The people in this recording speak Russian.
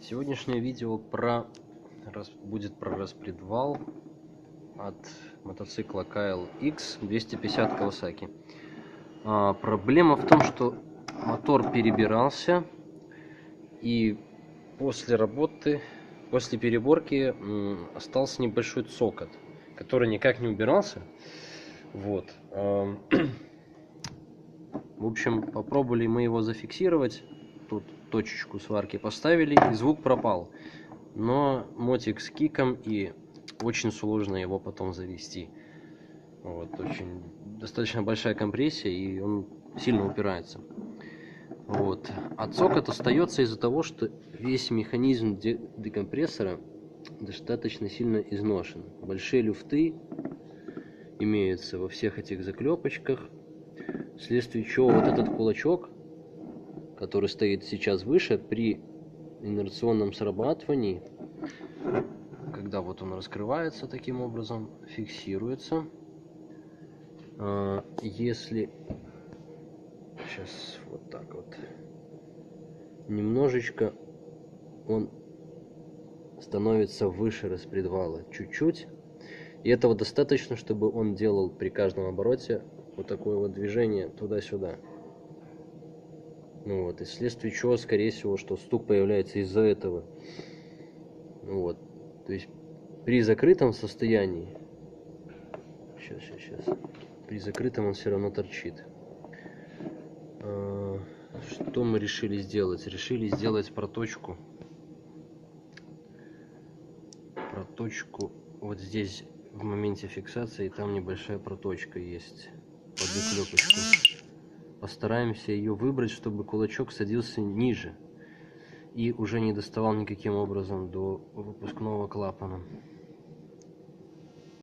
Сегодняшнее видео будет про распредвал от мотоцикла KLX 250 Kawasaki. Проблема в том, что мотор перебирался, и после переборки остался небольшой цокот, который никак не убирался. В общем, попробовали мы его зафиксировать. Тут точечку сварки поставили, и звук пропал. Но мотик с киком, и очень сложно его потом завести. Достаточно большая компрессия, и он сильно упирается. А цокот остается из-за того, что весь механизм декомпрессора достаточно сильно изношен. Большие люфты имеются во всех этих заклепочках, вследствие чего вот этот кулачок, который стоит сейчас выше, при инерционном срабатывании, когда он раскрывается таким образом, фиксируется. Если сейчас вот так вот немножечко, он становится выше распредвала, чуть-чуть, и этого достаточно, чтобы он делал при каждом обороте вот такое вот движение туда-сюда. И вследствие чего, скорее всего, что стук появляется из-за этого. То есть при закрытом состоянии, при закрытом он все равно торчит. Что мы решили сделать? Решили сделать проточку вот здесь в моменте фиксации, там небольшая проточка есть под заклепочку. Постараемся ее выбрать, чтобы кулачок садился ниже и уже не доставал никаким образом до выпускного клапана.